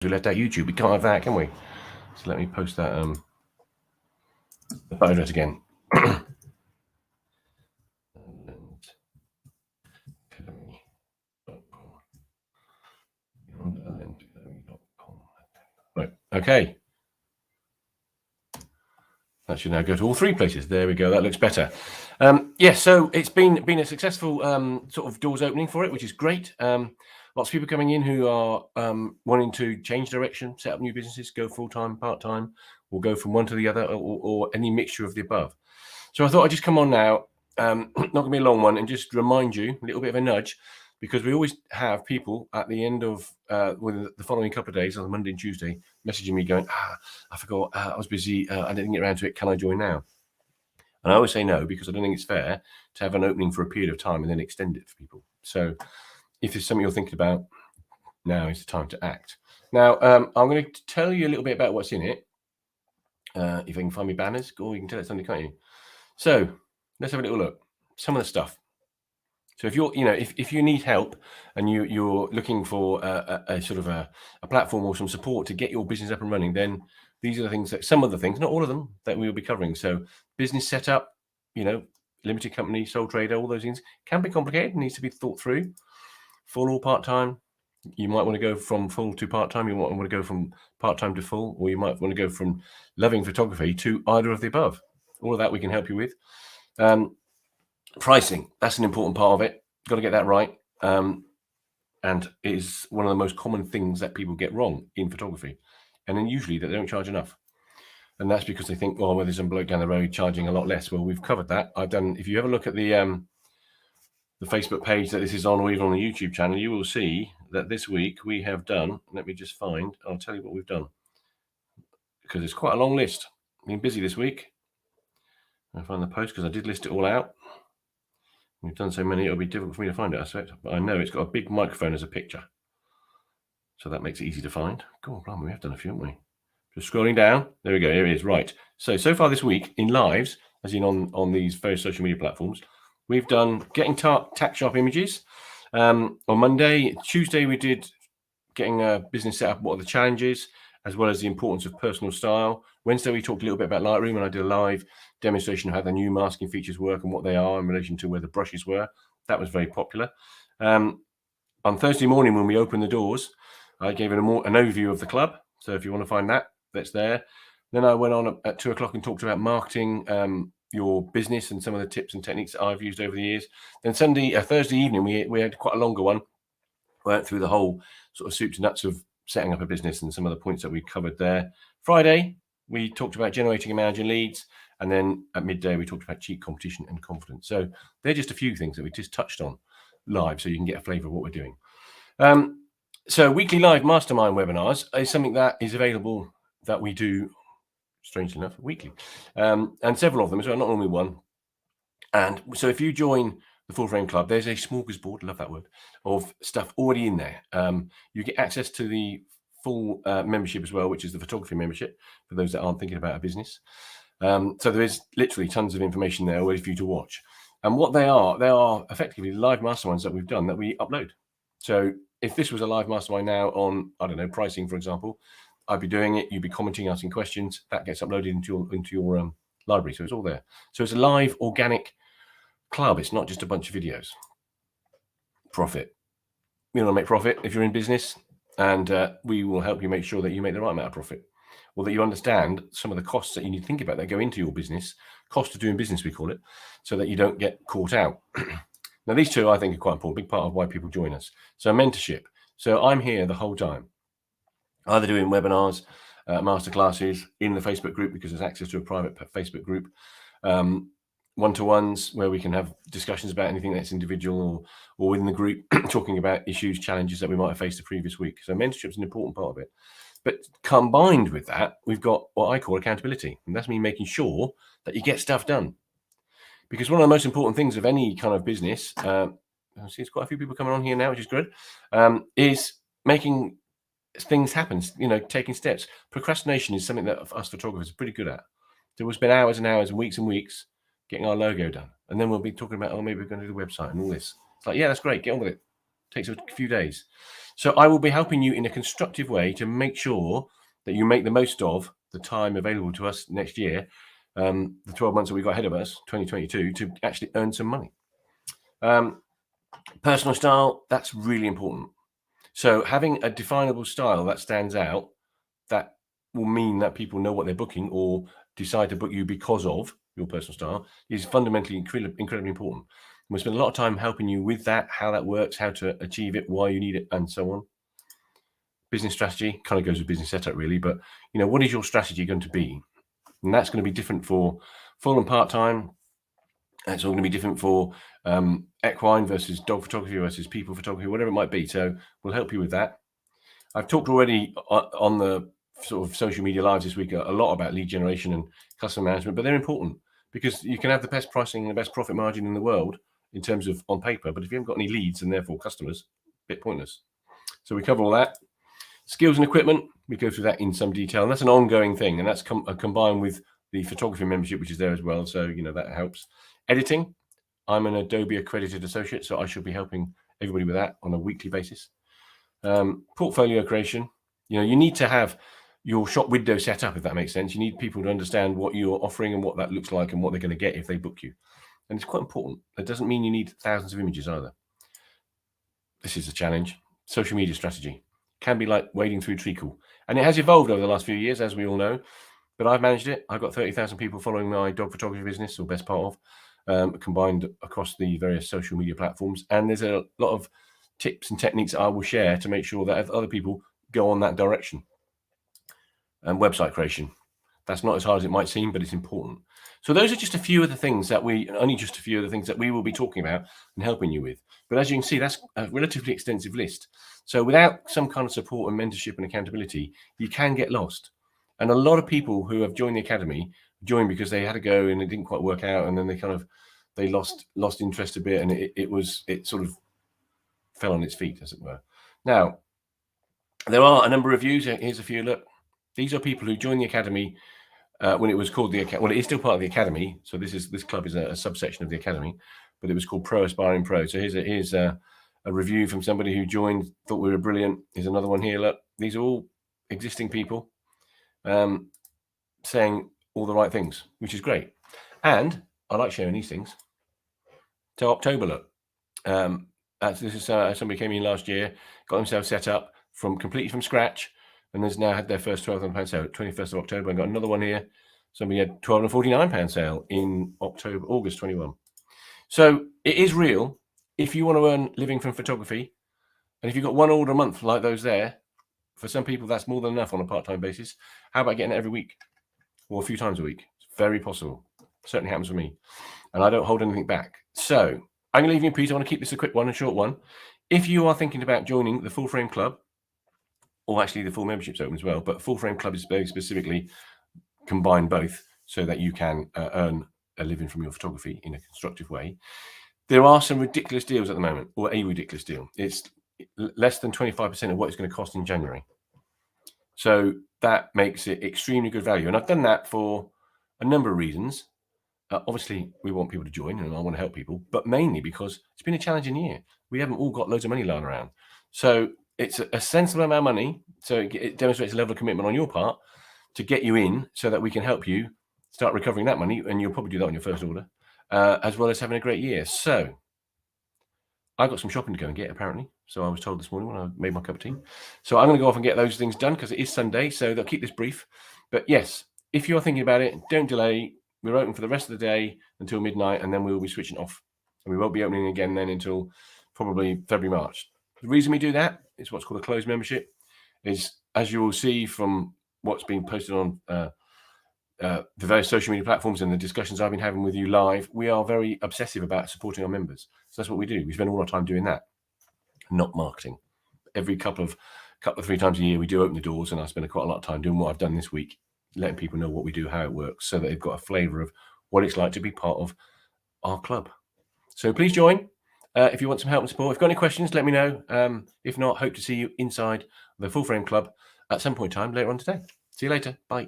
we left out YouTube. We can't have that, can we? So let me post that the phone address again. Right. Okay. That should now go to all three places. There we go. That looks better. So it's been a successful sort of doors opening for it, which is great. Lots of people coming in who are wanting to change direction, set up new businesses, go full-time, part-time, or go from one to the other, or any mixture of the above. So I thought I'd just come on now, not going to be a long one, and just remind you, a little bit of a nudge, because we always have people at the end of within the following couple of days, on Monday and Tuesday, messaging me going, I forgot, I was busy, I didn't get around to it, can I join now? And I always say no, because I don't think it's fair to have an opening for a period of time and then extend it for people. So if there's something you're thinking about, now is the time to act. Now, I'm going to tell you a little bit about what's in it. If I can find my banners, or you can tell it something, can't you? So let's have a little look. Some of the stuff. So if you're, if you need help and you're looking for a sort of a platform or some support to get your business up and running, then these are the things some of the things, not all of them, that we will be covering. So business setup, limited company, sole trader, all those things can be complicated, needs to be thought through. Full or part-time. You might want to go from full to part-time. You might want to go from part-time to full, or you might want to go from loving photography to either of the above. All of that we can help you with. Pricing, that's an important part of it. Got to get that right. And it is one of the most common things that people get wrong in photography. And then usually that they don't charge enough. And that's because they think, well, there's some bloke down the road charging a lot less. Well, we've covered that. If you ever look at the Facebook page that this is on, or even on the YouTube channel, you will see that this week we have done, let me just find, I'll tell you what we've done, because it's quite a long list. I've been busy this week. I'll find the post, because I did list it all out. We've done so many, it'll be difficult for me to find it, I suspect. But I know it's got a big microphone as a picture. So that makes it easy to find. God, blimey, we have done a few, haven't we? Just scrolling down. There we go. Here it is. Right. So far this week in lives, as in on these various social media platforms, we've done getting tax sharp images. On Monday, Tuesday, we did getting a business set up. What are the challenges, as well as the importance of personal style. Wednesday, we talked a little bit about Lightroom, and I did a live demonstration of how the new masking features work and what they are in relation to where the brushes were. That was very popular. On Thursday morning, when we opened the doors, I gave an overview of the club. So if you want to find that, that's there. Then I went on at 2:00 and talked about marketing your business and some of the tips and techniques that I've used over the years. Then Thursday evening, we had quite a longer one. We went through the whole sort of soup to nuts of setting up a business and some of the points that we covered there. Friday, we talked about generating and managing leads. And then at midday, we talked about cheap competition and confidence. So they're just a few things that we just touched on live, so you can get a flavor of what we're doing. So weekly live mastermind webinars is something that is available that we do, strangely enough, weekly. And several of them, so not only one. And so if you join the Full Frame Club, there's a smorgasbord, love that word, of stuff already in there. You get access to the full membership as well, which is the photography membership, for those that aren't thinking about a business. So there is literally tons of information there ready for you to watch. And what they are effectively live masterminds that we've done that we upload. So if this was a live mastermind now on, I don't know, pricing, for example, I'd be doing it, you'd be commenting, asking questions, that gets uploaded into your library. So it's all there. So it's a live organic club. It's not just a bunch of videos. Profit. You want to make profit if you're in business, and we will help you make sure that you make the right amount of profit, or that you understand some of the costs that you need to think about that go into your business, cost of doing business, we call it, so that you don't get caught out. Now, these two, I think, are quite important, big part of why people join us. So mentorship. So I'm here the whole time, either doing webinars, masterclasses in the Facebook group, because there's access to a private Facebook group, one-to-ones where we can have discussions about anything that's individual or within the group, talking about issues, challenges that we might have faced the previous week. So mentorship is an important part of it. But combined with that, we've got what I call accountability. And that's me making sure that you get stuff done. Because one of the most important things of any kind of business, I see there's quite a few people coming on here now, which is good, is making things happen, taking steps. Procrastination is something that us photographers are pretty good at. So we'll spend hours and hours and weeks getting our logo done. And then we'll be talking about, maybe we're going to do the website and all this. It's like, yeah, that's great. Get on with it. Takes a few days. So I will be helping you in a constructive way to make sure that you make the most of the time available to us next year, the 12 months that we've got ahead of us, 2022, to actually earn some money. Personal style, that's really important. So having a definable style that stands out, that will mean that people know what they're booking or decide to book you because of your personal style, is fundamentally incredibly important. And we spend a lot of time helping you with that, how that works, how to achieve it, why you need it, and so on. Business strategy kind of goes with business setup, really. But what is your strategy going to be? And that's going to be different for full and part-time. It's all going to be different for equine versus dog photography versus people photography, whatever it might be. So we'll help you with that. I've talked already on the sort of social media lives this week a lot about lead generation and customer management, but they're important because you can have the best pricing and the best profit margin in the world in terms of on paper, but if you haven't got any leads and therefore customers, a bit pointless. So we cover all that. Skills and equipment, we go through that in some detail, and that's an ongoing thing, and that's combined with the photography membership, which is there as well. So that helps. Editing, I'm an Adobe accredited associate, so I should be helping everybody with that on a weekly basis. Portfolio creation, you need to have your shop window set up, if that makes sense. You need people to understand what you're offering and what that looks like and what they're going to get if they book you. And it's quite important. That doesn't mean you need thousands of images either. This is a challenge. Social media strategy can be like wading through treacle. And it has evolved over the last few years, as we all know. But I've managed it. I've got 30,000 people following my dog photography business, or best part of, combined across the various social media platforms. And there's a lot of tips and techniques I will share to make sure that other people go on that direction. And website creation. That's not as hard as it might seem, but it's important. So those are just a few of the things that we will be talking about and helping you with. But as you can see, that's a relatively extensive list. So without some kind of support and mentorship and accountability, you can get lost. And a lot of people who have joined the academy joined because they had to go and it didn't quite work out, and then they lost interest a bit, and it sort of fell on its feet, as it were. Now, there are a number of views. Here's a few. Look, these are people who joined the academy when it was called the Academy. Well, it is still part of the academy. So this club is a subsection of the academy, but it was called Pro Aspiring Pro. So here's a review from somebody who joined, thought we were brilliant. Here's another one here. Look, these are all existing people saying all the right things, which is great. And I like sharing these things. So October, look. This is somebody came in last year, got themselves set up completely from scratch, and has now had their first £1,200 sale, 21st of October, and got another one here. Somebody had £1,249 sale in August 21. So it is real. If you want to earn living from photography, and if you've got one order a month like those there, for some people that's more than enough on a part-time basis. How about getting it every week or a few times a week? It's very possible. Certainly happens for me, and I don't hold anything back. So I'm going to leave you in peace. I want to keep this a quick one, a short one. If you are thinking about joining the Full Frame Club, or actually the full membership's open as well, but Full Frame Club is very specifically combine both so that you can earn a living from your photography in a constructive way. There are some ridiculous deals at the moment, or a ridiculous deal. It's less than 25% of what it's going to cost in January. So that makes it extremely good value. And I've done that for a number of reasons. Obviously, we want people to join, and I want to help people, but mainly because it's been a challenging year. We haven't all got loads of money lying around. So it's a sensible amount of money. So it demonstrates a level of commitment on your part to get you in so that we can help you start recovering that money. And you'll probably do that on your first order, as well as having a great year. So I've got some shopping to go and get, apparently. So I was told this morning when I made my cup of tea. So I'm going to go off and get those things done because it is Sunday. So they'll keep this brief. But yes, if you're thinking about it, don't delay. We're open for the rest of the day until midnight, and then we will be switching off. And we won't be opening again then until probably February, March. The reason we do that is what's called a closed membership. Is, as you will see from what's been posted on the various social media platforms and the discussions I've been having with you live, we are very obsessive about supporting our members. So that's what we do. We spend all our time doing that, not marketing. Every couple of 3 times a year, we do open the doors, and I spend quite a lot of time doing what I've done this week, letting people know what we do, how it works, so that they've got a flavour of what it's like to be part of our club. So please join if you want some help and support. If you've got any questions, let me know. If not, hope to see you inside the Full Frame Club at some point in time later on today. See you later. Bye.